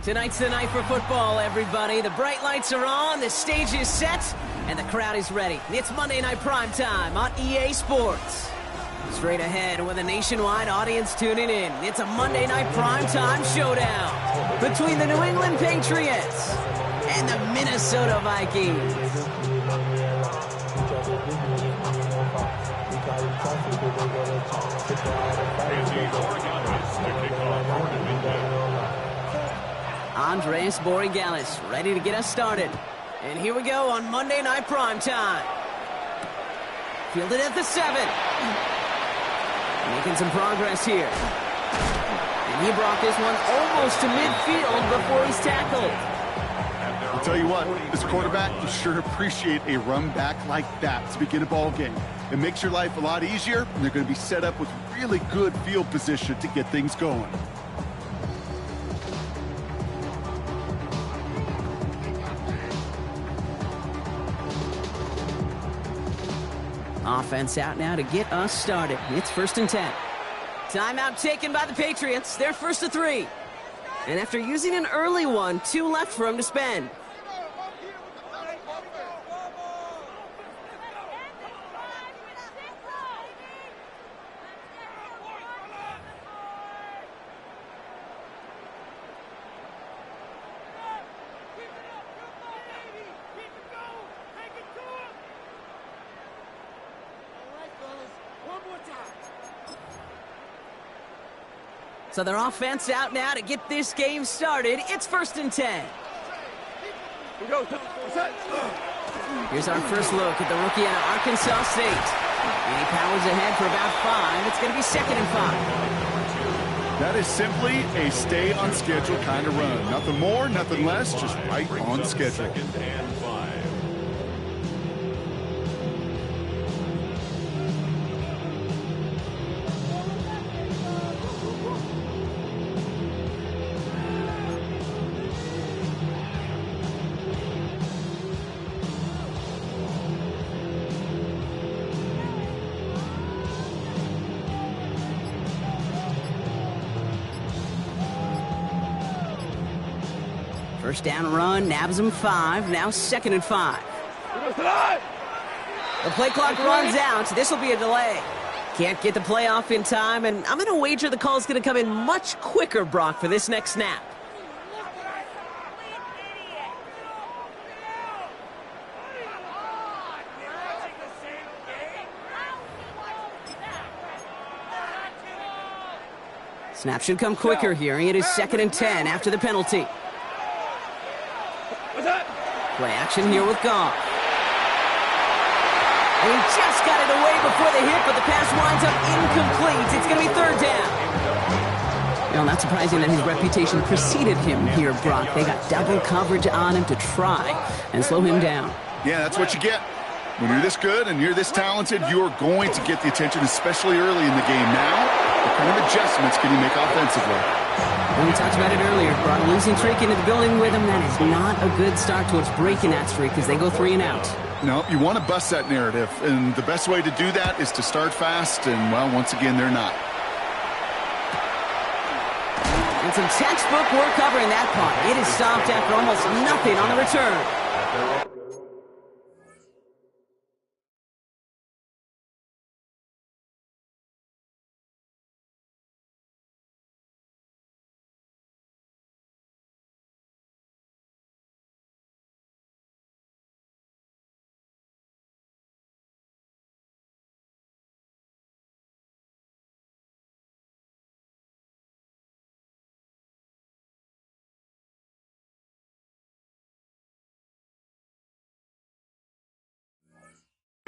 Tonight's the night for football, everybody. The bright lights are on, the stage is set, and the crowd is ready. It's Monday Night Primetime on EA Sports. Straight ahead with a nationwide audience tuning in, it's a Monday Night Primetime showdown between the New England Patriots and the Minnesota Vikings. Andres Borregalis ready to get us started. And here we go on Monday Night Primetime. Fielded at the 7. Making some progress here. And he brought this one almost to midfield before he's tackled. I'll tell you what, as a quarterback, you sure appreciate a run back like that to begin a ball game. It makes your life a lot easier, and they're going to be set up with really good field position to get things going. Offense out now to get us started. It's 1st and 10. Timeout taken by the Patriots. They're 1st and 3. And after using an early one, 2 left for him to spend. So their offense out now to get this game started. It's 1st and 10. Here's our first look at the rookie out of Arkansas State. And he powers ahead for about 5. It's going to be 2nd and 5. That is simply a stay on schedule kind of run. Nothing more, nothing less, just right on schedule. 2nd and 5. First down run, nabs him 5. Now 2nd and 5. The play clock runs out. This will be a delay. Can't get the play off in time, and I'm going to wager the call's going to come in much quicker, Brock, for this next snap. Snap should come quicker here. It is 2nd and 10 after the penalty. Play action here with Goff. And he just got it away before the hit, but the pass winds up incomplete. It's going to be 3rd down. You know, not surprising that his reputation preceded him here, Brock. They got double coverage on him to try and slow him down. Yeah, that's what you get. When you're this good and you're this talented, you are going to get the attention, especially early in the game. Now, what kind of adjustments can you make offensively? And we talked about it earlier, brought a losing streak into the building with him. That is not a good start towards breaking that streak as they go 3 and out. No, you want to bust that narrative, and the best way to do that is to start fast, and, well, once again, they're not. And some textbook work covering that punt. It is stopped after almost nothing on the return.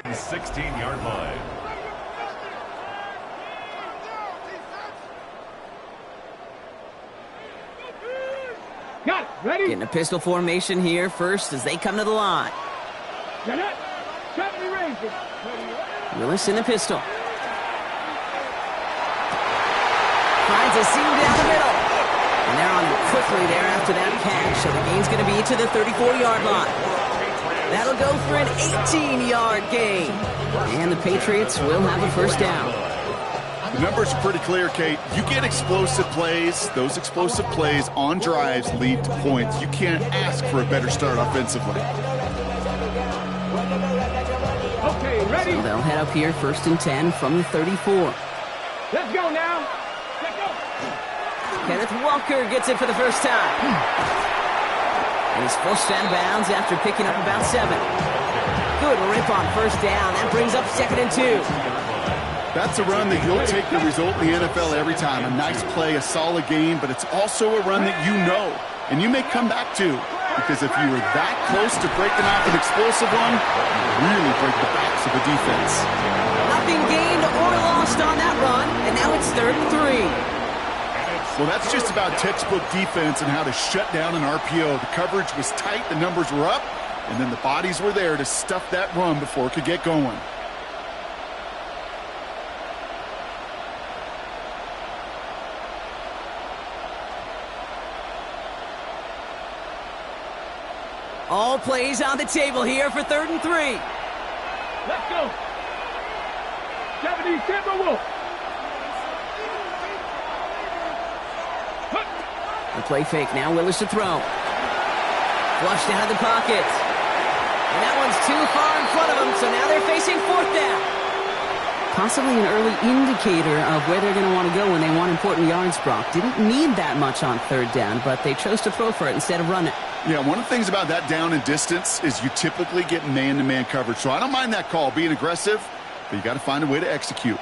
The 16-yard line. Got it. Ready? Getting a pistol formation here first as they come to the line. Get it. Company Ranger. Willis in the pistol. Finds a seam down the middle. And they're on him quickly there after that catch. So the gain's going to be to the 34-yard line. That'll go for an 18-yard gain. And the Patriots will have a first down. The numbers are pretty clear, Kate. You get explosive plays. Those explosive plays on drives lead to points. You can't ask for a better start offensively. Okay, ready? So they'll head up here, 1st and 10 from the 34. Let's go now. Let's go. Kenneth Walker gets it for the first time. And he's pushed out of bounds after picking up about 7. Good rip on 1st down. That brings up 2nd and 2. That's a run that you'll take the result in the NFL every time. A nice play, a solid game, but it's also a run that you know and you may come back to. Because if you were that close to breaking off an explosive one, you really break the backs of the defense. Nothing gained or lost on that run, and now it's 3rd and 3. Well, that's just about textbook defense and how to shut down an RPO. The coverage was tight, the numbers were up, and then the bodies were there to stuff that run before it could get going. All plays on the table here for 3rd and 3. Let's go. 70 Timberwolves. The play fake now, Willis to throw. Flushed out of the pocket. And that one's too far in front of them, so now they're facing 4th down. Possibly an early indicator of where they're going to want to go when they want important yards, Brock. Didn't need that much on 3rd down, but they chose to throw for it instead of run it. Yeah, one of the things about that down and distance is you typically get man-to-man coverage. So I don't mind that call, being aggressive, but you got to find a way to execute.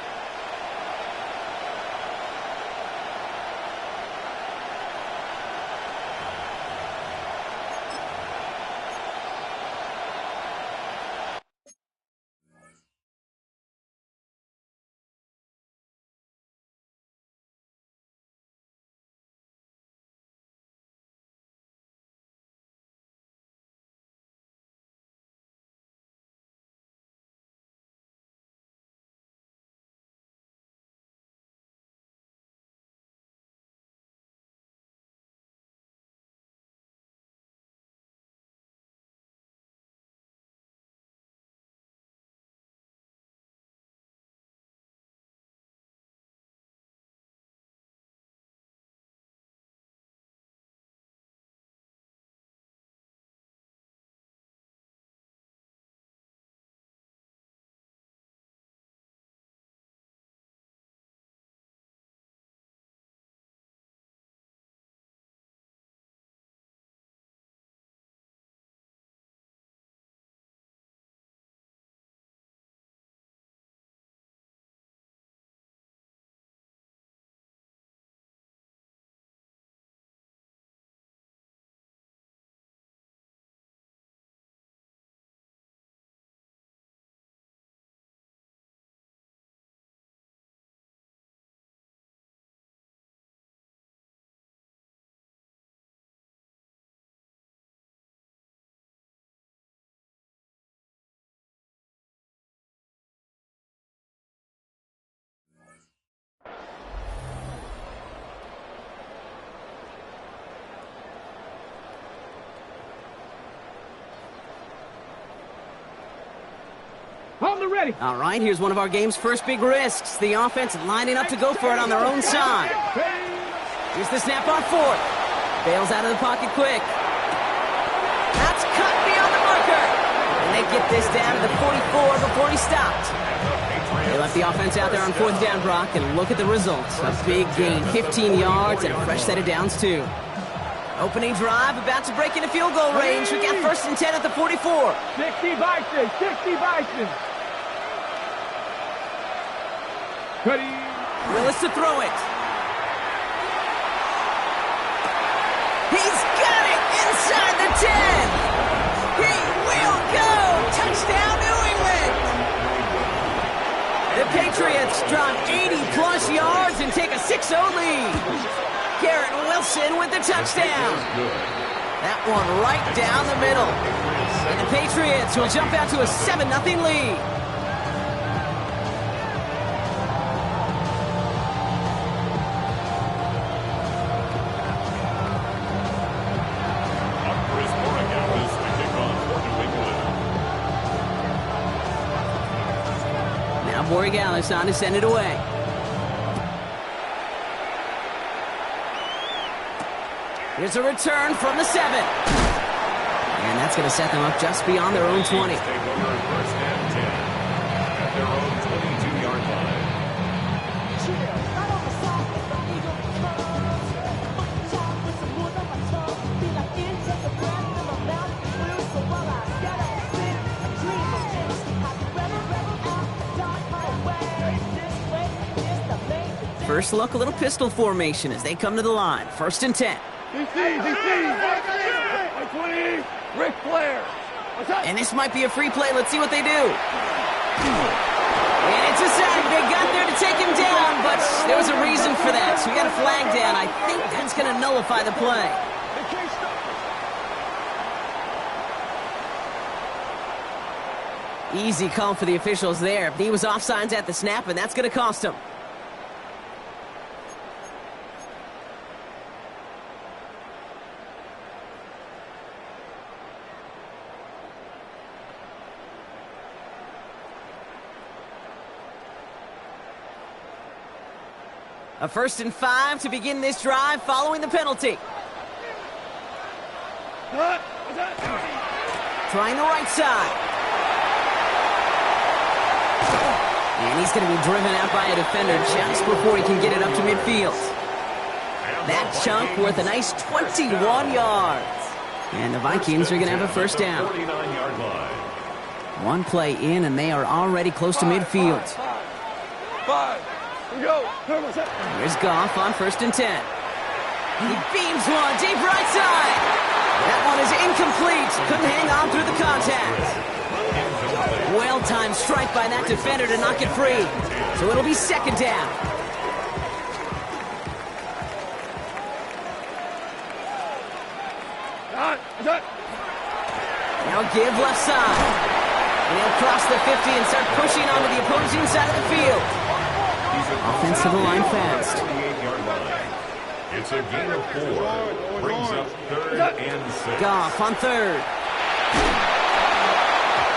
On the ready. All right, here's one of our game's first big risks. The offense lining up to go for it on their own side. Here's the snap on 4th. Bails out of the pocket quick. That's cut beyond the marker. And they get this down to the 44 before he stopped. They left the offense out there on 4th down, Brock, and look at the results. A big gain, 15 yards, and a fresh set of downs, too. Opening drive, about to break into field goal range. We got 1st and 10 at the 44. 60 Vikes, 60 Vikes. Ready. Willis to throw it. He's got it inside the 10. He will go. Touchdown, New England. The Patriots drop 80-plus yards and take a 6-0 lead. Garrett Wilson with the touchdown. That one right down the middle. And the Patriots will jump out to a 7-0 lead. Now Borregales on to send it away. Here's a return from the 7. And that's going to set them up just beyond their own 20. Take over first and 10 at their own 22-yard line. First look, a little pistol formation as they come to the line. First and 10. Ric Flair. And this might be a free play. Let's see what they do. And it's a sack. They got there to take him down, but there was a reason for that. So we got a flag down. I think that's going to nullify the play. Easy call for the officials there. He was offsides at the snap, and that's going to cost him. A 1st and 5 to begin this drive following the penalty. Trying the right side. And he's going to be driven out by a defender just before he can get it up to midfield. That chunk worth a nice 21 yards. And the Vikings are going to have a first down. 49-yard line. One play in, and they are already close to midfield. Here's Goff on 1st and 10. He beams one deep right side. That one is incomplete. Couldn't hang on through the contact. Well-timed strike by that defender to knock it free. So it'll be second down. Now give left side. And he'll cross the 50 and start pushing onto the opposing side of the field. Offense to the line fast. 48-yard line. It's a gain of 4. Brings up 3rd and 6. Goff on 3rd.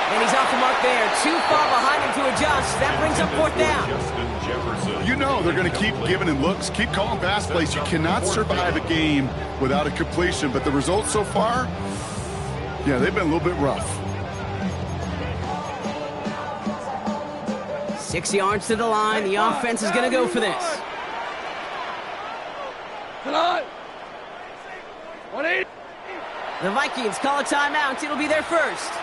And he's off the mark there. Too far behind him to adjust. That brings up 4th down. Justin Jefferson. You know they're going to keep giving him looks, keep calling pass plays. You cannot survive a game without a completion, but the results so far, yeah, they've been a little bit rough. 6 yards to the line. The offense is going to go for this. The Vikings call a timeout. It'll be their first.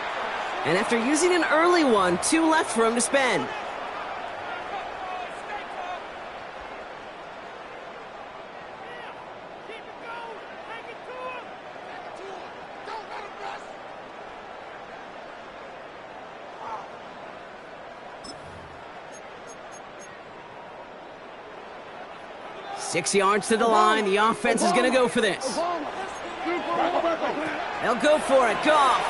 And after using an early one, 2 left for him to spend. Six yards to the line. The offense is going to go for this. They'll go for it. Goff.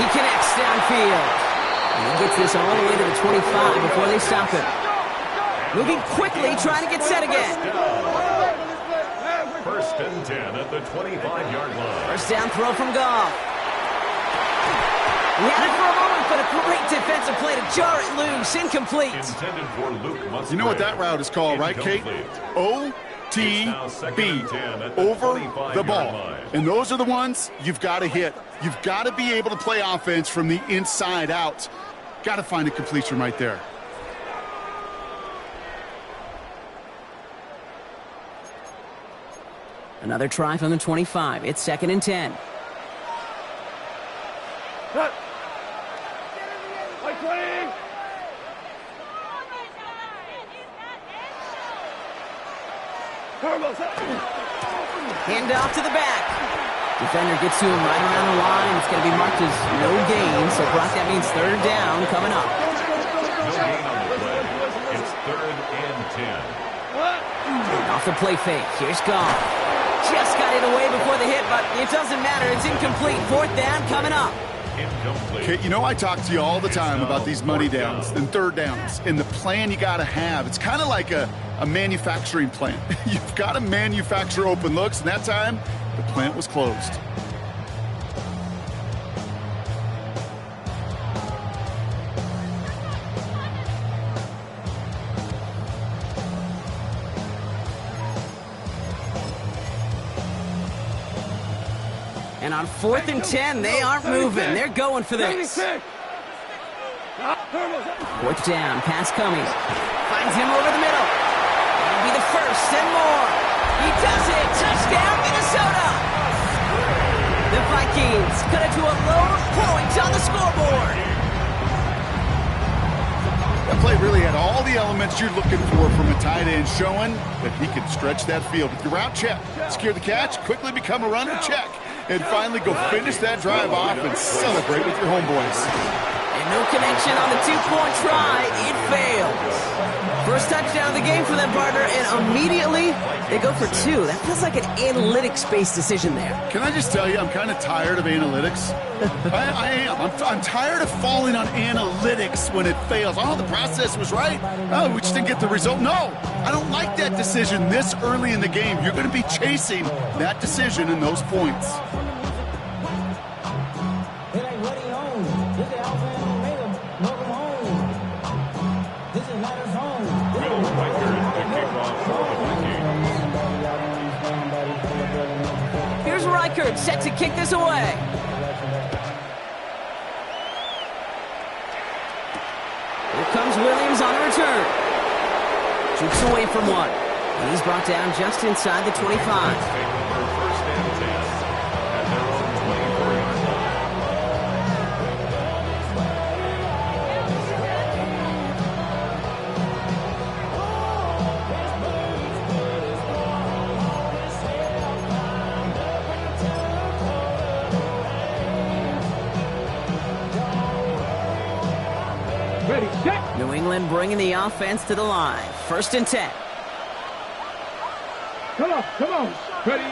He connects downfield. And he gets this all the way to the 25 before they stop him. Moving quickly, trying to get set again. 1st and 10 at the 25-yard line. First down throw from Goff. He had it for a moment, but a great defensive play to jar it loose. Incomplete. Intended for Luke Musgrave. You know what that route is called, right, Kate? O-T-B, over the ball. And those are the ones you've got to hit. You've got to be able to play offense from the inside out. Got to find a completion right there. Another try from the 25. It's 2nd and 10. Hand off to the back. Defender gets to him right around the line. It's going to be marked as no gain. So, Brock, that means 3rd down coming up. No gain on the play. It's 3rd and 10. Off the play fake. Here's Goff. Just got it away before the hit, but it doesn't matter. It's incomplete. 4th down coming up. Incomplete. Kate, you know I talk to you all the time about these money downs and 3rd downs and the plan you got to have. It's kind of like a manufacturing plant. You've got to manufacture open looks, and that time the plant was closed. And on 4th and 10, they aren't moving. They're going for this. 4th down, pass coming. Finds him over the middle. That'll be the first and more. He does it. Touchdown, Minnesota. The Vikings cut it to a lone point on the scoreboard. That play really had all the elements you're looking for from a tight end, showing that he can stretch that field. With your route check, secure the catch, quickly become a runner check, and finally go finish that drive off and celebrate with your homeboys. And no connection on the two-point try. It fails. First touchdown of the game for them, partner, and immediately they go for two. That feels like an analytics-based decision there. Can I just tell you, I'm kind of tired of analytics. I am. I'm tired of falling on analytics when it fails. Oh, the process was right. Oh, we just didn't get the result. No, I don't like that decision this early in the game. You're going to be chasing that decision and those points. Set to kick this away. Here comes Williams on a return. Jukes away from one. And he's brought down just inside the 25. New England bringing the offense to the line. 1st and 10. Come on. Ready.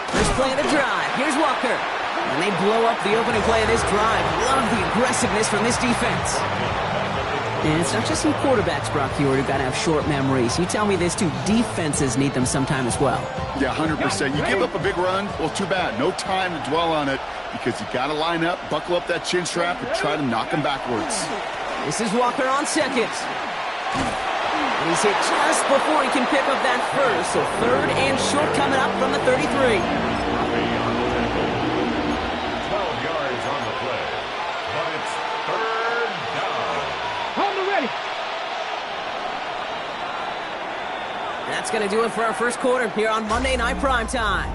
First play of the drive. Here's Walker. And they blow up the opening play of this drive. Love the aggressiveness from this defense. And it's not just some quarterbacks, Brock Heward, who got to have short memories. You tell me this too. Defenses need them sometime as well. Yeah, 100%. You give up a big run, well, too bad. No time to dwell on it because you got to line up, buckle up that chin strap, and try to knock them backwards. This is Walker on second. And he's hit just before he can pick up that first. So 3rd and short coming up from the 33. 12 yards on the play. But it's 3rd down. On the ready. That's going to do it for our first quarter here on Monday Night Primetime.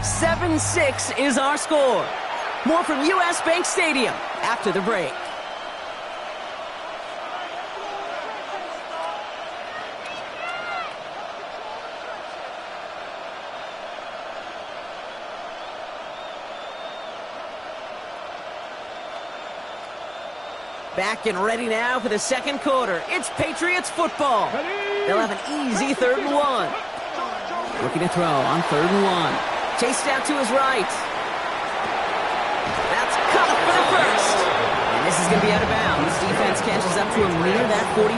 7-6 is our score. More from U.S. Bank Stadium after the break. Back and ready now for the second quarter. It's Patriots football. They'll have an easy 3rd and 1. Looking to throw on 3rd and 1. Chased out to his right. That's caught for the first. And this is going to be out of bounds. Defense catches up to him near that 45.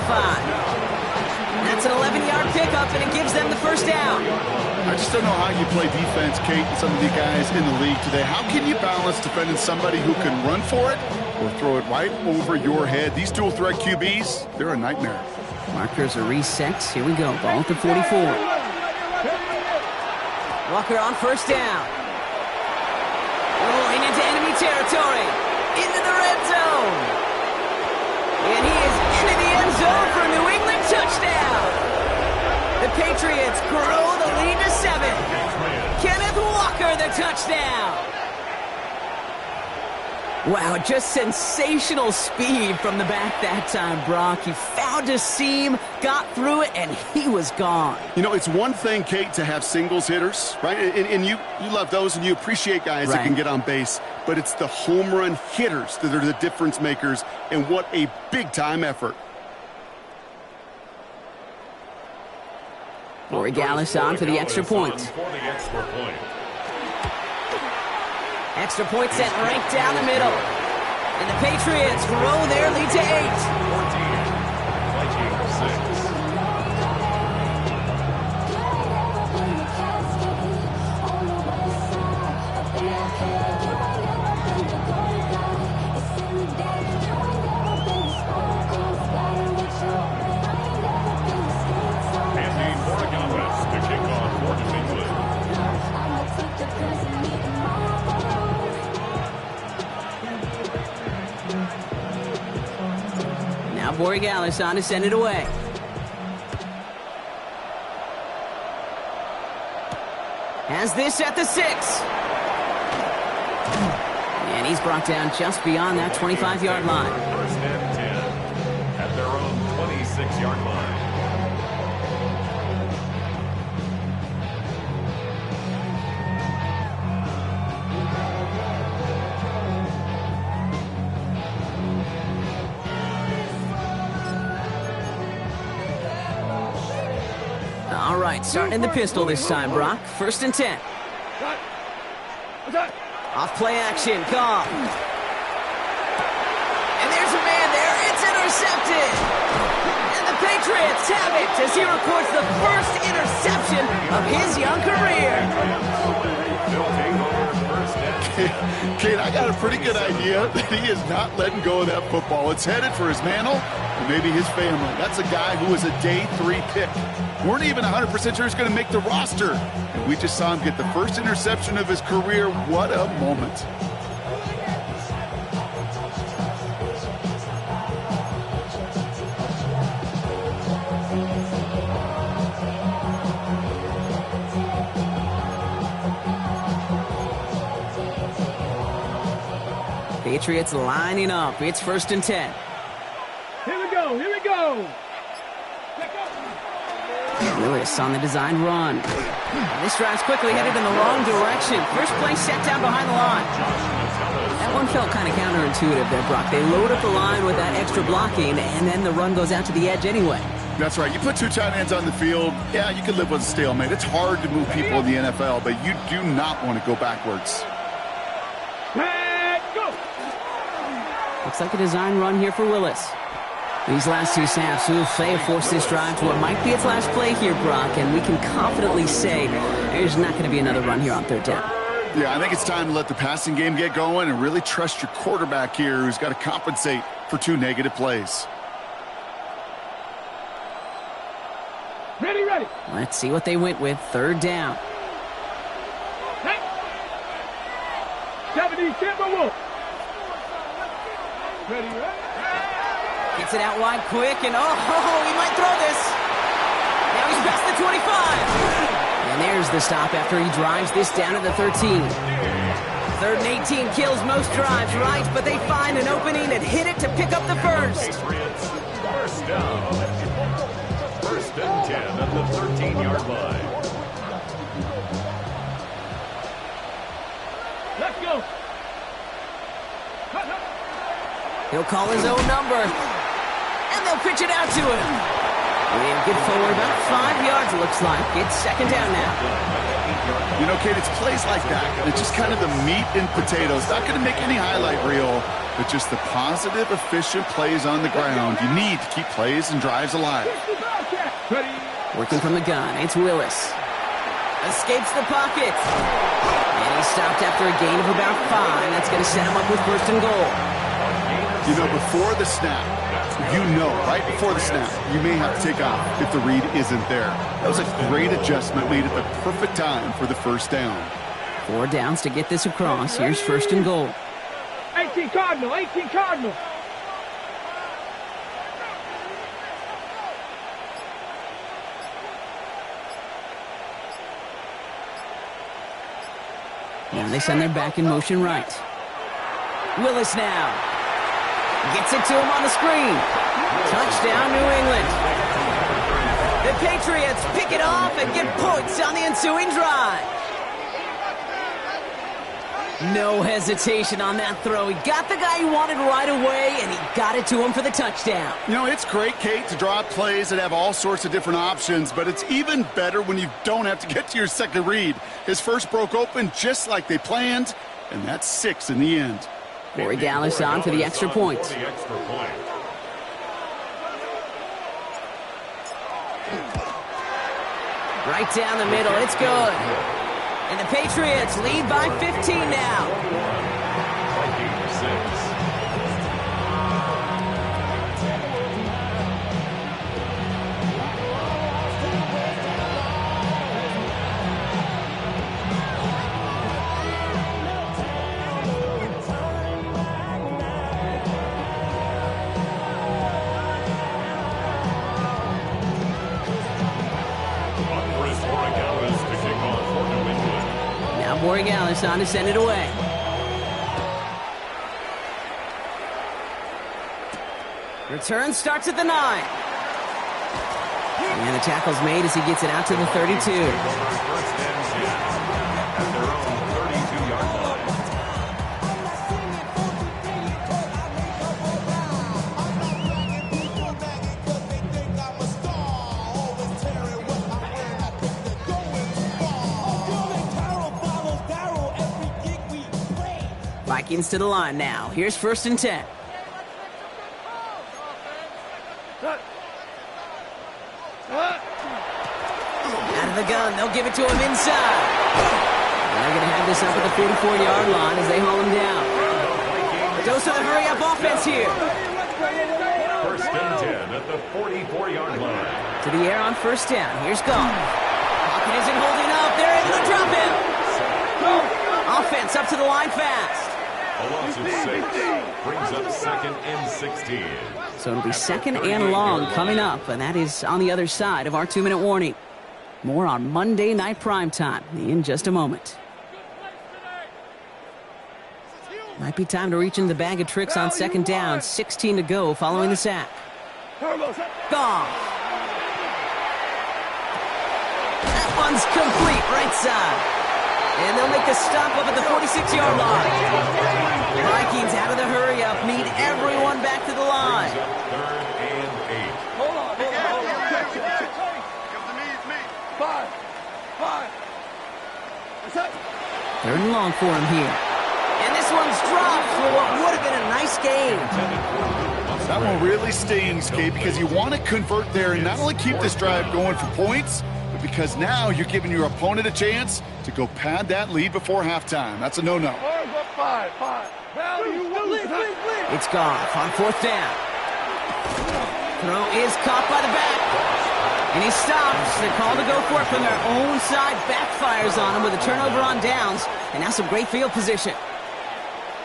That's an 11-yard pickup, and it gives them the first down. I just don't know how you play defense, Kate, and some of the guys in the league today. How can you balance defending somebody who can run for it or throw it right over your head? These dual threat QBs, they're a nightmare. Markers are reset. Here we go. Ball at the 44. Walker on 1st down. Rolling into enemy territory. Into the red zone. And he is into the end zone for a New England touchdown. The Patriots grow the lead to 7. Kenneth Walker, the touchdown. Wow, just sensational speed from the back that time, Brock. He found a seam, got through it, and he was gone. You know, it's one thing, Kate, to have singles hitters, right? And you love those, and you appreciate guys that can get on base. But it's the home run hitters that are the difference makers, and what a big-time effort. Corey Gallis on for the extra point. Extra point set right down the middle. And the Patriots grow their lead to 8. 14. Borregales on to send it away. Has this at the 6. And he's brought down just beyond that 25-yard line. First and 10 at their own 26-yard line. All right, starting in the pistol this time, Brock. First and 10. Off play action, call. And there's a man there. It's intercepted. And the Patriots have it as he records the first interception of his young career. Kate, I got a pretty good idea that he is not letting go of that football. It's headed for his mantle and maybe his family. That's a guy who was a day 3 pick. Weren't even 100% sure he's going to make the roster. And we just saw him get the first interception of his career. What a moment. Patriots lining up. It's first and 10. Here we go. Here we go. Willis on the design run. This drive's quickly headed in the wrong direction. First play set down behind the line. That one felt kind of counterintuitive there, Brock. They load up the line with that extra blocking, and then the run goes out to the edge anyway. That's right. You put 2 tight ends on the field, yeah, you can live with a stalemate. It's hard to move people in the NFL, but you do not want to go backwards. Looks like a design run here for Willis. These last 2 snaps, they have forced this drive to what might be its last play here, Brock, and we can confidently say there's not going to be another run here on 3rd down. Yeah, I think it's time to let the passing game get going and really trust your quarterback here, who's got to compensate for 2 negative plays. Ready, ready. Let's see what they went with. 3rd down. Hey. 70, Timber Wolf. Ready, ready. Gets it out wide quick, and he might throw this. Now he's past the 25. And there's the stop after he drives this down to the 13. 3rd and 18 kills most drives, right? But they find an opening and hit it to pick up the first. First down. First and 10 at the 13-yard line. Let's go. He'll call his own number. And they'll pitch it out to him. And get forward about 5 yards, it looks like. It's 2nd down now. You know, Kate, it's plays like that. It's just kind of the meat and potatoes. Not going to make any highlight reel, but just the positive, efficient plays on the ground. You need to keep plays and drives alive. Working from the gun, it's Willis. Escapes the pocket. And he's stopped after a gain of about 5. That's going to set him up with 1st and goal. You know, before the snap, right before the snap, you may have to take off if the read isn't there. That was a great adjustment, made at the perfect time for the 1st down. 4 downs to get this across. Here's 1st and goal. 18 Cardinal, 18 Cardinal. And they send their back in motion right. Willis now. Gets it to him on the screen. Touchdown, New England. The Patriots pick it off and get points on the ensuing drive. No hesitation on that throw. He got the guy he wanted right away, and he got it to him for the touchdown. You know, it's great, Kate, to draw up plays that have all sorts of different options, but it's even better when you don't have to get to your second read. His first broke open just like they planned, and that's 6 in the end. Borregales on for the extra point. Right down the middle, it's good. And the Patriots lead by 15 now. Now Borregales on to send it away. Return starts at the 9. And the tackle's made as he gets it out to the 32. First and 10 at their own 32-yard line. Vikings to the line now. Here's first and 10. Out of the gun, they'll give it to him inside. And they're going to have this up at the 44-yard line as they haul him down. Goes to the hurry-up offense here. First and 10 at the 44-yard line. To the air on first down. Here's Goff. Pocket isn't holding up. They're able to drop him. Offense up to the line fast. A loss of 6 brings up second and 16. So it'll be second and long coming up, and that is on the other side of our 2-minute warning. More on Monday Night Primetime in just a moment. Might be time to reach into the bag of tricks on second down. 16 to go following the sack. Goff. That one's complete right side. And they'll make the stop up at the 46-yard line. The Vikings out of the hurry-up need everyone back to the line. Third and 8. Hold on. Five. Third and long for him here. And this one's dropped for what would have been a nice game. That one really stings, Kate, because you want to convert there and not only keep this drive going for points, but because now you're giving your opponent a chance to go pad that lead before halftime. That's a no-no. Five. It's Goff on fourth down. Throw is caught by the back. And he stops. The call to go for it from their own side backfires on him with a turnover on downs. And now some great field position.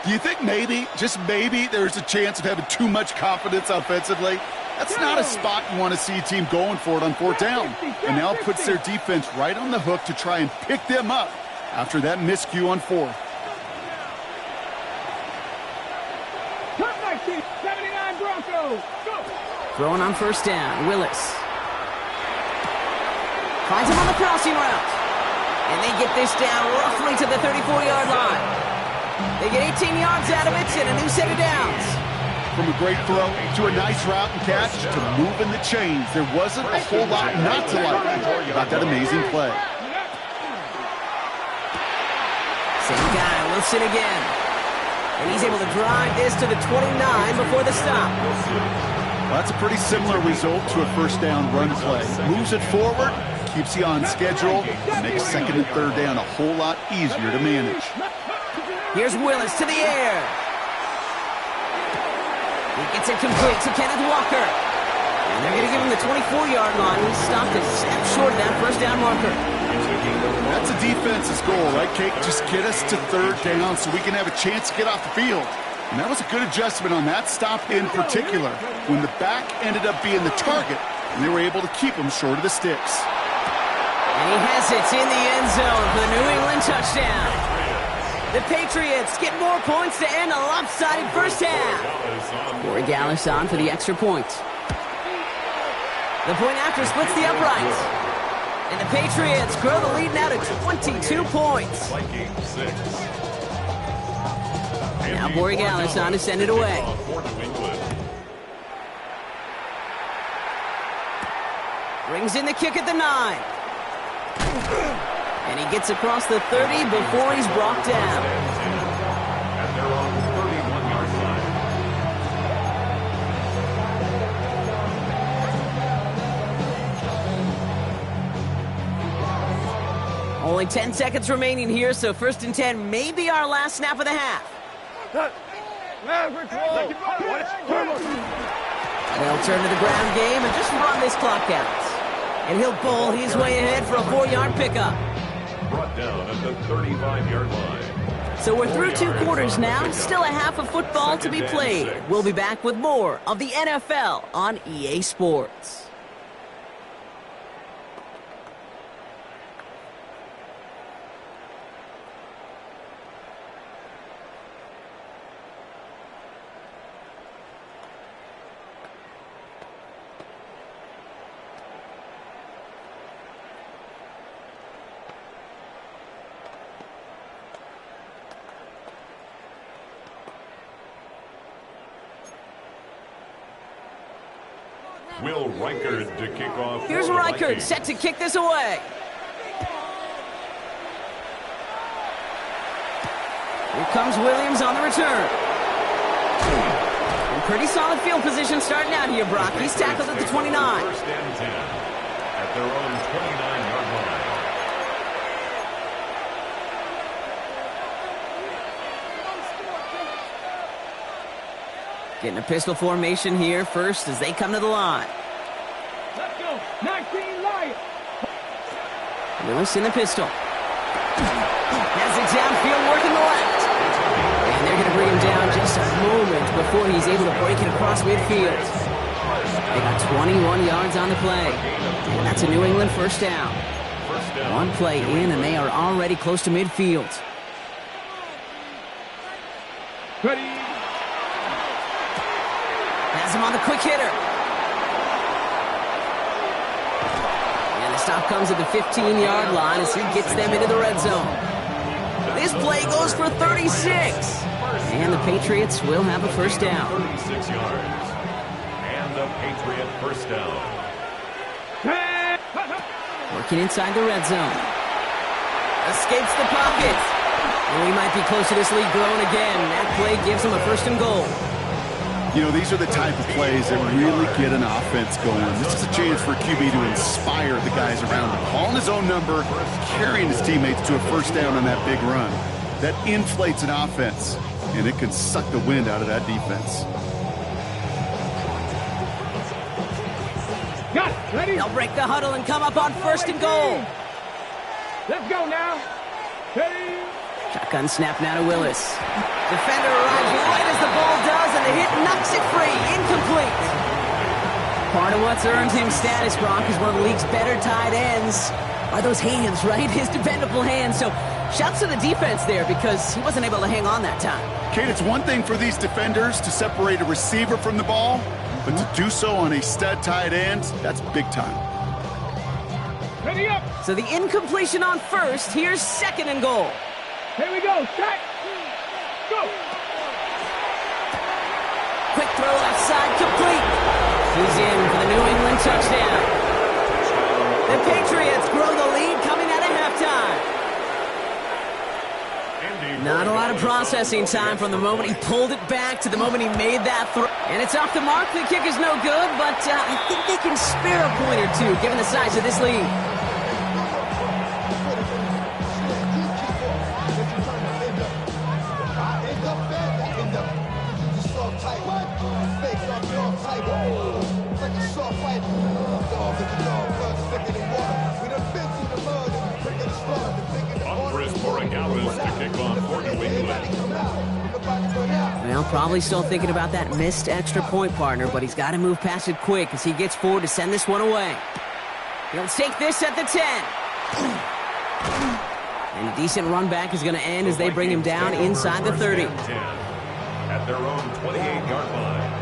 Do you think maybe, just maybe, there's a chance of having too much confidence offensively? That's not a spot you want to see a team going for it on fourth down. And now it puts their defense right on the hook to try and pick them up after that miscue on fourth. Come back, team. 79 Broncos. Go. Throwing on first down. Willis. Finds him on the crossing route. And they get this down roughly to the 34-yard line. They get 18 yards out of it and a new set of downs. From a great throw to a nice route and catch to moving the chains, there wasn't a whole lot not to like about that amazing play. Same guy, Wilson again. And he's able to drive this to the 29 before the stop. Well, that's a pretty similar result to a first down run play. Moves it forward, keeps you on schedule, and makes second and third down a whole lot easier to manage. Here's Willis to the air. He gets it complete to Kenneth Walker. And they're going to give him the 24-yard line. He stopped a step short of that first down marker. That's a defense's goal, right, Kate? Just get us to third down so we can have a chance to get off the field. And that was a good adjustment on that stop in particular, when the back ended up being the target, and they were able to keep him short of the sticks. And he has it in the end zone for the New England touchdown. The Patriots get more points to end a lopsided first half. Borregales on for the extra point. The point after splits the uprights. And the Patriots grow the lead now to 22 points. Now Borregales on to send it away. Brings in the kick at the 9. And he gets across the 30 before he's brought down. At their own 31-yard line. Only 10 seconds remaining here, so first and 10 may be our last snap of the half. They'll turn to the ground game and just run this clock out. And he'll bowl his way ahead for a 4-yard pickup. Brought down at the 35-yard line. So we're through 2 quarters now. Still a half of football to be played. We'll be back with more of the NFL on EA Sports. Will Reichard to kick off. Here's Reichard set to kick this away. Here comes Williams on the return. In pretty solid field position starting out here, Brock. He's tackled at the 29. First and 10 at their own 29-yard line. Getting a pistol formation here first as they come to the line. Let's go. 19 Lions. Willis in the pistol. Has it downfield working the left. And they're going to bring him down just a moment before he's able to break it across midfield. They got 21 yards on the play. And that's a New England first down. One play in and they are already close to midfield. Ready. Has him on the quick hitter. And the stop comes at the 15-yard line as he gets them into the red zone. This play goes for 36. And the Patriots will have a first down. 36 yards. And a Patriot first down. Working inside the red zone. Escapes the pocket. And we might be close to this lead growing again. That play gives him a first and goal. You know, these are the type of plays that really get an offense going. This is a chance for QB to inspire the guys around him. Calling his own number, carrying his teammates to a first down on that big run. That inflates an offense, and it can suck the wind out of that defense. Got it. Ready. They'll break the huddle and come up on first and goal. Let's go now. Ready. Shotgun snap now to Willis. Defender arrives right as the ball does, and the hit knocks it free. Incomplete. Part of what's earned him status, Brock, is one of the league's better tight ends. Are those hands, right? His dependable hands. So shouts to the defense there because he wasn't able to hang on that time. Kate, it's one thing for these defenders to separate a receiver from the ball, but to do so on a stud tight end, that's big time. Ready up. So the incompletion on first. Here's second and goal. Here we go. Set. Go. Quick throw left side, complete. He's in for the New England touchdown. The Patriots grow the lead coming out of halftime. Not a lot of processing time from the moment he pulled it back to the moment he made that throw. And it's off the mark. The kick is no good, but I think they can spare a point or two given the size of this lead. Well, probably still thinking about that missed extra point, partner, but he's got to move past it quick as he gets forward to send this one away. He'll take this at the 10. And a decent run back is going to end as they bring him down inside the 30. At their own 28-yard line.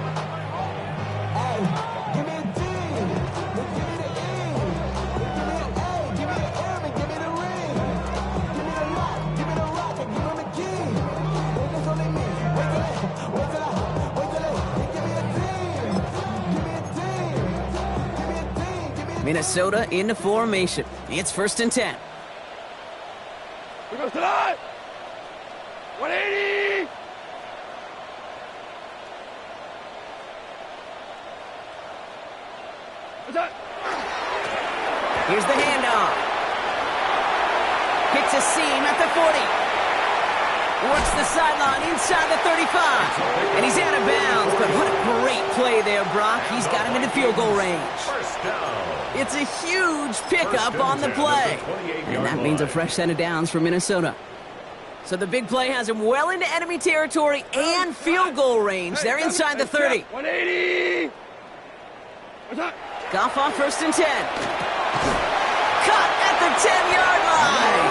Minnesota into formation. It's first and 10. We go to the line. 180. What's that? Here's the handoff. Hits a seam at the 40. Works the sideline inside the 35. And he's out of bounds. But what a great play there, Brock. He's got him into field goal range. First down. It's a huge pickup on the play. And that means a fresh set of downs for Minnesota. So the big play has him well into enemy territory and field goal range. They're inside the 30. 180. What's that? Goff on first and 10. Cut at the 10-yard line.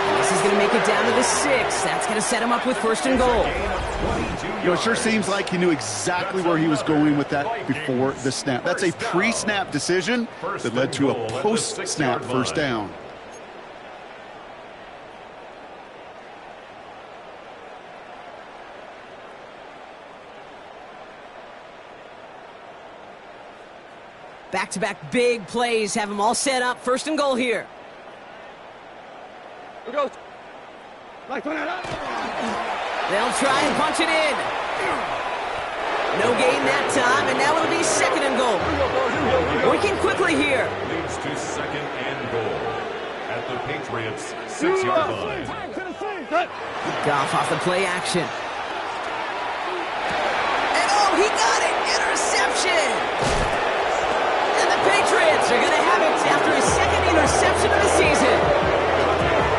And this is going to make it down to the 6. That's going to set him up with first and goal. You know, it sure seems like he knew exactly where he was going with that before the snap. That's a pre-snap decision that led to a post-snap first down. Back-to-back big plays have them all set up. First and goal here. They'll try and punch it in. No gain that time, and now it'll be second and goal. Working quickly here. Leads to second and goal at the Patriots' 6-yard line. Goff off the play action. And oh, he got it! Interception! And the Patriots are going to have it after his second interception of the season.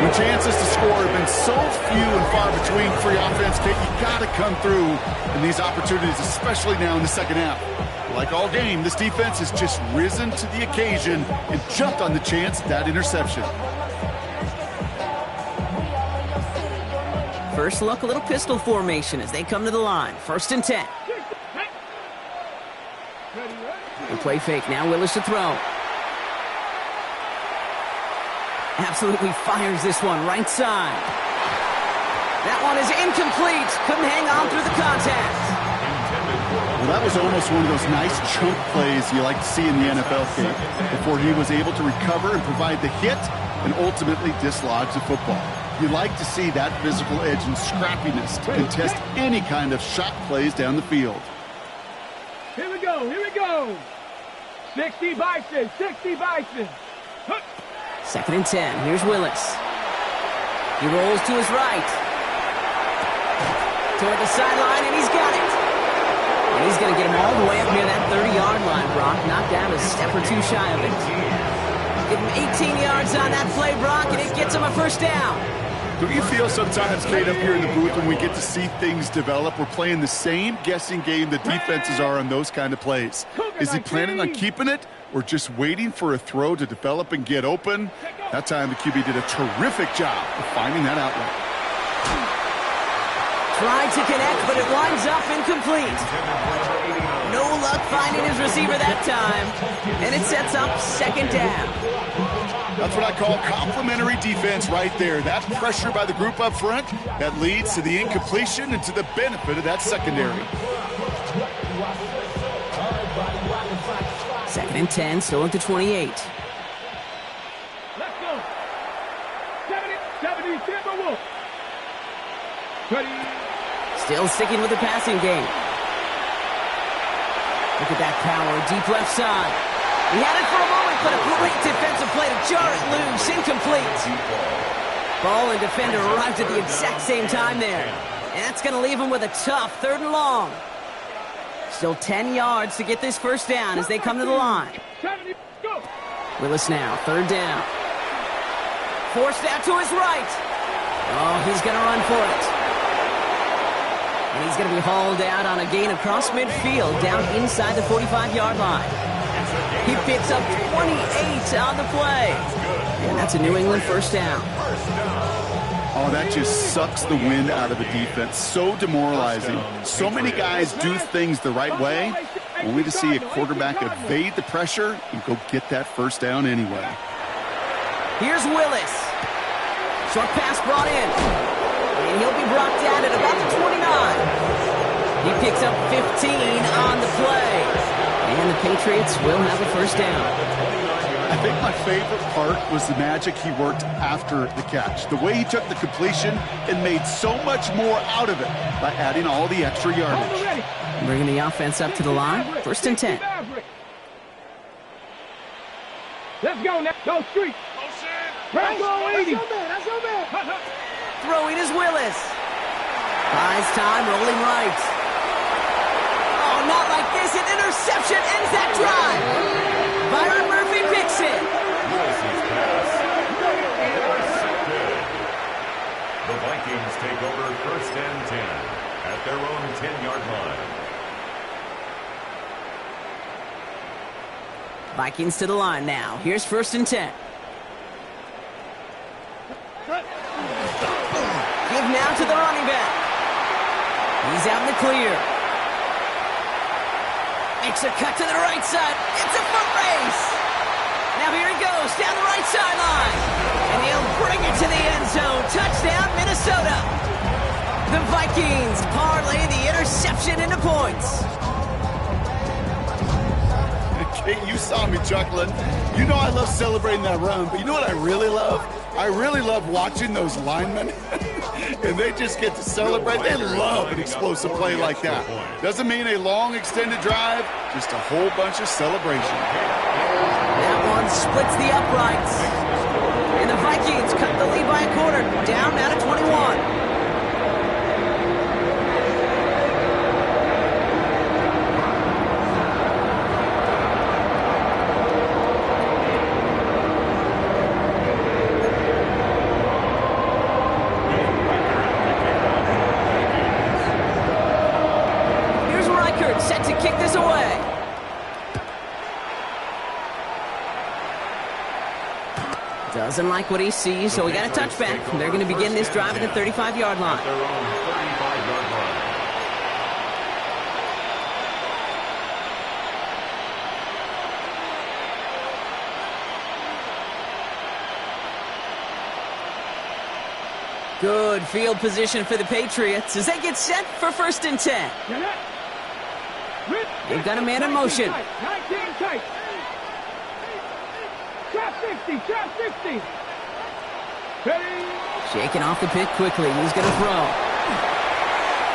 When chances to score have been so few and far between for your offense, Kate, you got to come through in these opportunities, especially now in the second half. Like all game, this defense has just risen to the occasion and jumped on the chance of that interception. First look, a little pistol formation as they come to the line. First and 10. The play fake, now Willis to throw. Absolutely fires this one, right side. That one is incomplete. Couldn't hang on through the contact. Well, that was almost one of those nice chunk plays you like to see in the NFL, Kate, before he was able to recover and provide the hit and ultimately dislodge the football. You like to see that physical edge and scrappiness to contest any kind of shot plays down the field. Here we go, here we go. 60 Vikes, 60 Vikes. Second and 10. Here's Willis. He rolls to his right. Toward the sideline, and he's got it. And he's going to get him all the way up near that 30-yard line, Brock. Knocked down a step or two shy of it. Give him 18 yards on that play, Brock, and it gets him a first down. Do you feel sometimes, Kate, up here in the booth when we get to see things develop, we're playing the same guessing game the defenses are on those kind of plays? Is he planning on keeping it or just waiting for a throw to develop and get open? That time the QB did a terrific job of finding that outlet. Tried to connect, but it winds up incomplete. No luck finding his receiver that time, and it sets up second down. That's what I call complimentary defense right there. That pressure by the group up front, that leads to the incompletion and to the benefit of that secondary. Second and 10, still at the 28. Let's go. 70 Timberwolves. Still sticking with the passing game. Look at that power, deep left side. He had it for a moment, but a great defensive play to jar it loose, incomplete. Ball and defender arrived at the exact same time there. And that's going to leave him with a tough third and long. Still 10 yards to get this first down as they come to the line. Willis now, third down. Forced out to his right. Oh, he's going to run for it. And he's going to be hauled out on a gain across midfield, down inside the 45-yard line. He picks up 28 on the play. And that's a New England first down. Oh, that just sucks the wind out of a defense. So demoralizing. So many guys do things the right way, only to see a quarterback evade the pressure and go get that first down anyway. Here's Willis. Short pass brought in. And he'll be brought down at about the 29. He picks up 15 on the play. And the Patriots will have a first down. I think my favorite part was the magic he worked after the catch. The way he took the completion and made so much more out of it by adding all the extra yardage. Bringing the offense up to the line. First and 10. Let's go now. Go street. Let's go 80. Throwing is Willis. Buys time, rolling right. Oh, not like this. An interception ends that drive. Byron Murphy picks it. Willis's pass. Intercepted. The Vikings take over first and 10 at their own 10-yard line. Vikings to the line now. Here's first and 10. Give now to the running back. He's out in the clear. Makes a cut to the right side. It's a foot race. Now here he goes down the right sideline. And he'll bring it to the end zone. Touchdown, Minnesota. The Vikings parlay the interception into points. Okay, you saw me chuckling. You know I love celebrating that run, but you know what I really love? I really love watching those linemen, and they just get to celebrate. They love an explosive play like that. Doesn't mean a long, extended drive, just a whole bunch of celebration. That one splits the uprights. And the Vikings cut the lead by a quarter, down now to 21. Set to kick this away. Doesn't like what he sees, so we got a touchback. They're going to begin this drive at the 35-yard line. Their own 35-yard line. Good field position for the Patriots as they get set for 1st and 10. They've got a man in motion. 19 tight. Trap 60, trap 60. Ready? Shaking off the pick quickly. He's going to throw.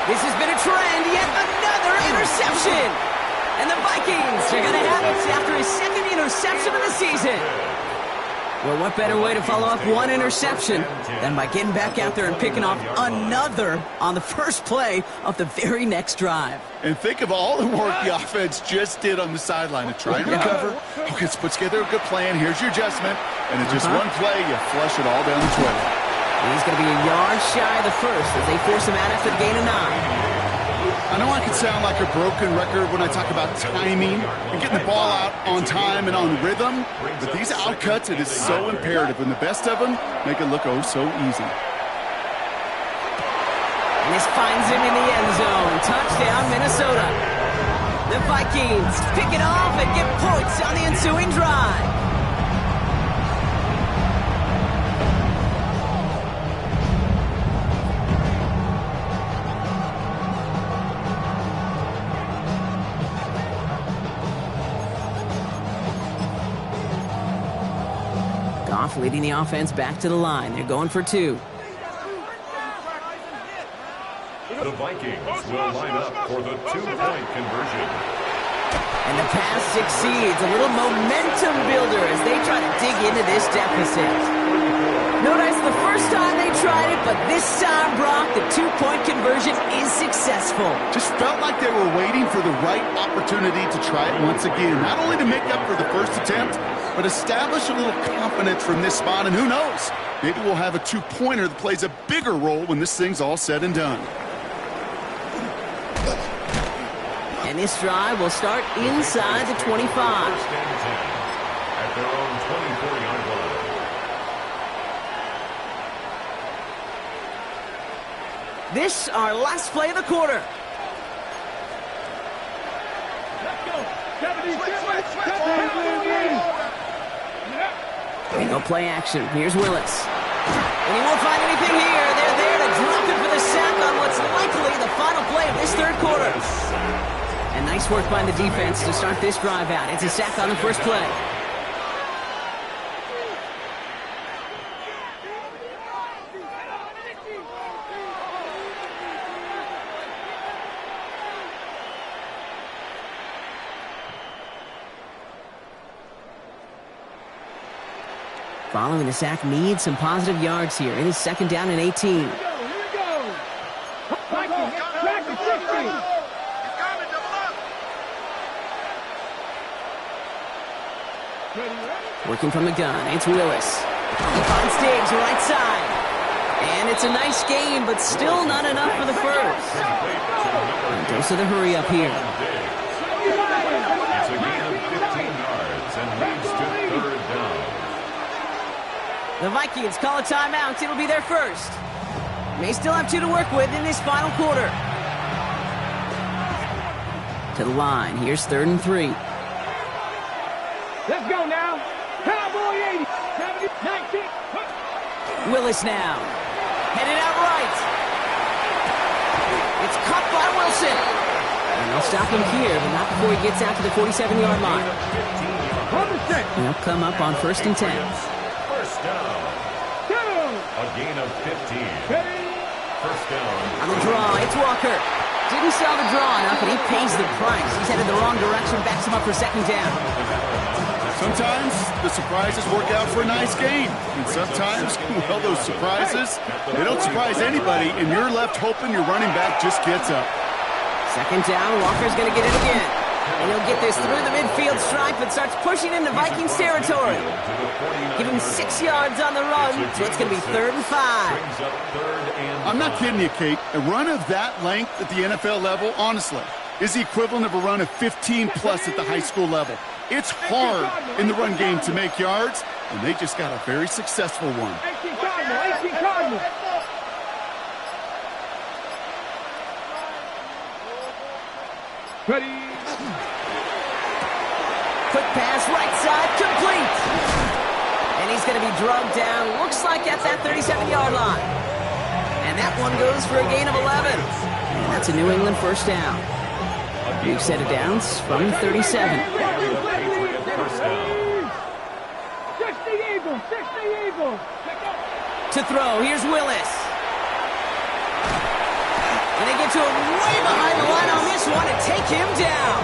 This has been a trend. Yet another interception. And the Vikings are going to have it after his 2nd interception of the season. Well, what better way to follow up one interception than by getting back out there and picking off another on the first play of the very next drive. And think of all the work the offense just did on the sideline to try and recover. Okay, let's put together a good plan. Here's your adjustment. And in just one play, you flush it all down the toilet. He's going to be a yard shy of the first as they force him out after the gain of 9. I know I can sound like a broken record when I talk about timing and getting the ball out on time and on rhythm, but these outcuts, it is so imperative, and the best of them make it look oh so easy. And this finds him in the end zone. Touchdown, Minnesota. The Vikings pick it off and get points on the ensuing drive. Goff leading the offense back to the line. They're going for 2. The Vikings will line up for the 2-point conversion. And the pass succeeds. A little momentum builder as they try to dig into this deficit. Notice the first time they tried it, but this time, Brock, the 2-point conversion is successful. Just felt like they were waiting for the right opportunity to try it once again. Not only to make up for the first attempt, but establish a little confidence from this spot. And who knows, maybe we'll have a 2-pointer that plays a bigger role when this thing's all said and done. And this drive will start inside the 25. 1st and 10 at their own 24-yard line. This, our last play of the quarter. Let's go. 70, No play action. Here's Willis. And he won't find anything here. They're there to drop it for the sack on what's likely the final play of this 3rd quarter. And nice work by the defense to start this drive out. It's a sack on the first play. Following the sack needs some positive yards here. It is 2nd down and 18. Here we go. Vikings, back to 60. Working from the gun, it's Willis. He finds Diggs, right side. And it's a nice game, but still not enough for the first. And goes to the hurry up here. It's a gain of 15 yards and leads to 3rd down. The Vikings call a timeout. It'll be their first. May still have 2 to work with in this final quarter. To the line. Here's 3rd and 3. Let's go now. Cowboy 80. 70, 19. Willis now. Headed out right. It's caught by Wilson. And they'll stop him here, but not before he gets out to the 47-yard line. They'll come up on 1st and 10. First down. A gain of 15. First down. On the draw, it's Walker. Didn't sell the draw enough, and he pays the price. He's headed the wrong direction, backs him up for 2nd down. Sometimes the surprises work out for a nice game. And sometimes, well, those surprises, they don't surprise anybody, and you're left hoping your running back just gets up. 2nd down, Walker's going to get it again. And he'll get this through the midfield stripe and starts pushing into Vikings territory. Give him 6 yards on the run, so it's going to be 3rd and 5. I'm not kidding you, Kate. A run of that length at the NFL level, honestly, is the equivalent of a run of 15-plus at the high school level. It's hard in the run game to make yards, and they just got a very successful one. 18 Cardinal. Ready. Quick pass, right side, complete. And he's going to be drugged down, looks like at that 37-yard line. And that one goes for a gain of 11. And that's a New England 1st down. We've set it downs from 37. 60 Eagles. To throw, here's Willis. And they get to him way behind the line on this one and take him down.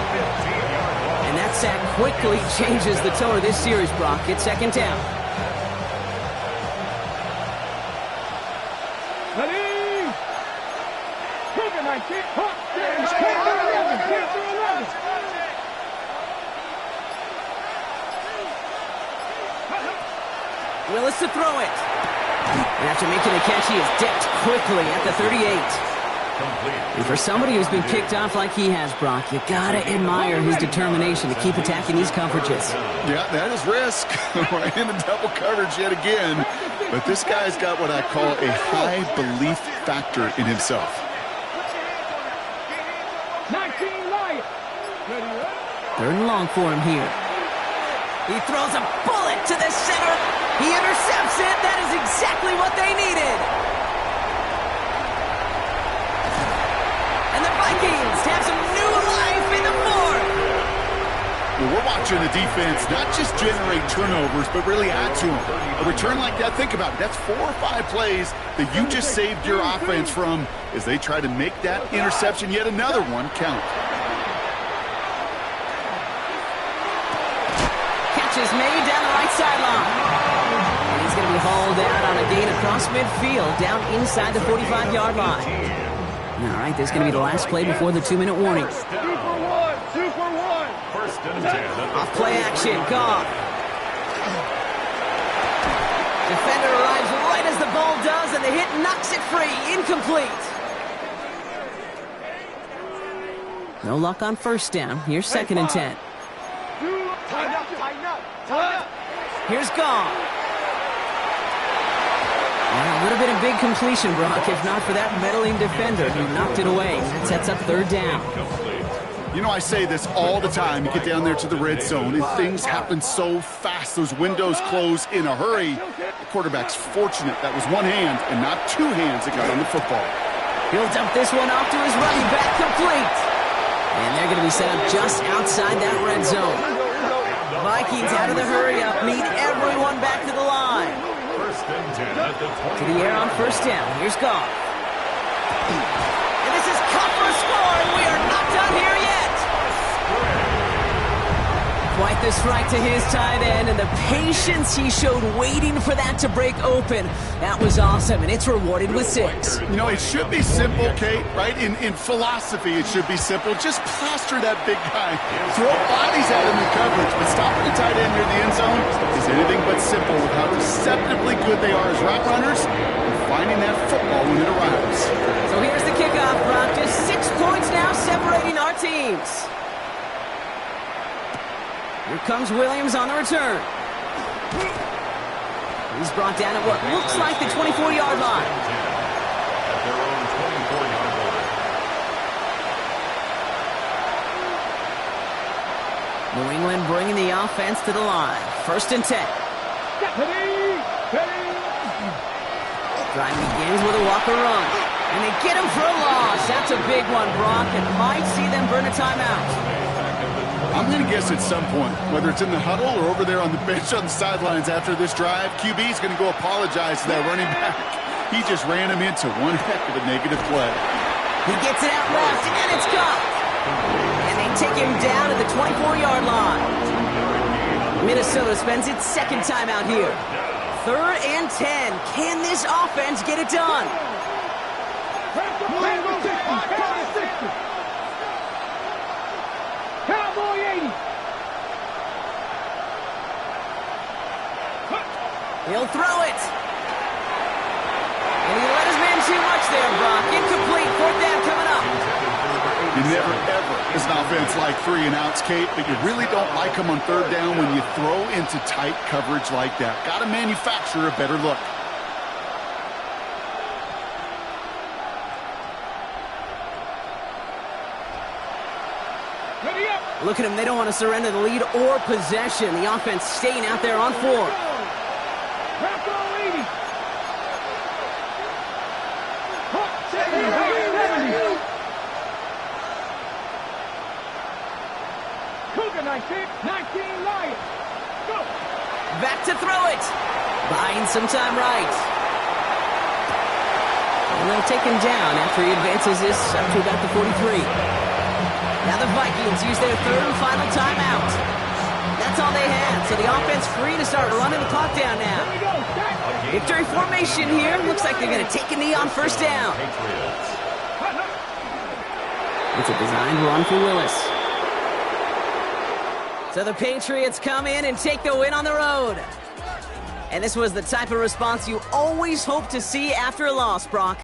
And that sack quickly changes the tone of this series, Brock. It's 2nd down. Ready. Hook it, 19. Hook. Willis to throw it. And after making the catch, he is decked quickly at the 38. And for somebody who's been kicked off like he has, Brock, you gotta admire his determination to keep attacking these coverages. Yeah, that is risk. Right in the double coverage yet again. But this guy's got what I call a high belief factor in himself. 19 Lions. 3rd and long for him here. He throws a bullet to the center. He intercepts it. That is exactly what they needed. And the Vikings have some new life in the 4th. Well, we're watching the defense not just generate turnovers, but really add to them. A return like that, think about it. That's 4 or 5 plays that you just saved your offense from as they try to make that interception, yet another one, count. Catch is made down the right sideline. And he's going to be hauled out on a gain across midfield, down inside the 45-yard line. All right, this is going to be the last play before the 2-minute warning. 2 for 1. 2 for 1. First and 10. Off play action, Goff. Defender arrives right as the ball does, and the hit knocks it free. Incomplete. No luck on 1st down. Here's 2nd and 10. Here's Goff. And a little bit of big completion, Brock, if not for that meddling defender who knocked it away. That sets up 3rd down. You know, I say this all the time. You get down there to the red zone, and things happen so fast. Those windows close in a hurry. The quarterback's fortunate that was one hand and not 2 hands that got on the football. He'll dump this one off to his running back, complete. And they're going to be set up just outside that red zone. Vikings out of the hurry-up, meet everyone back to the line. First and 10 at the 20. To the air on 1st down. Here's Goff. And this is cut for a score, and we are not done here yet. Quite the strike to his tight end, and the patience he showed waiting for that to break open. That was awesome, and it's rewarded with 6. You know, it should be simple, Kate, right? In philosophy, it should be simple. Just plaster that big guy. Throw bodies at him in coverage, but stopping the tight end near the end zone is anything but simple with how deceptively good they are as route runners and finding that football when it arrives. So here's the kickoff, Brock. Just 6 points now separating our teams. Here comes Williams on the return. He's brought down at what looks like the 24-yard line. At their own 24-yard line. New England bringing the offense to the line. 1st and 10. Drive begins with a Walker run. And they get him for a loss. That's a big one, Brock, and might see them burn a timeout. I'm going to guess at some point, whether it's in the huddle or over there on the bench on the sidelines after this drive, QB is going to go apologize to that running back. He just ran him into one heck of a negative play. He gets it out left, and it's caught. And they take him down at the 24-yard line. Minnesota spends its second time out here. 3rd and 10. Can this offense get it done? Cowboy 80. He'll throw it. And he let his man too much there, Brock. Incomplete. 4th down coming up. You never, ever, as an offense, like 3-and-outs, Kate, but you really don't like them on 3rd down when you throw into tight coverage like that. Got to manufacture a better look. Ready up. Look at him. They don't want to surrender the lead or possession. The offense staying out there on 4th. Bronco 80. 70. Cougar 19 Lions. Go. Back to throw it. Buying some time right. And they'll take him down after he advances this up to about the 43. Now the Vikings use their 3rd and final timeout. That's all they had, so the offense free to start running the clock down now. Victory formation here. Looks like they're going to take a knee on 1st down. It's a designed run for Willis. So the Patriots come in and take the win on the road. And this was the type of response you always hope to see after a loss, Brock.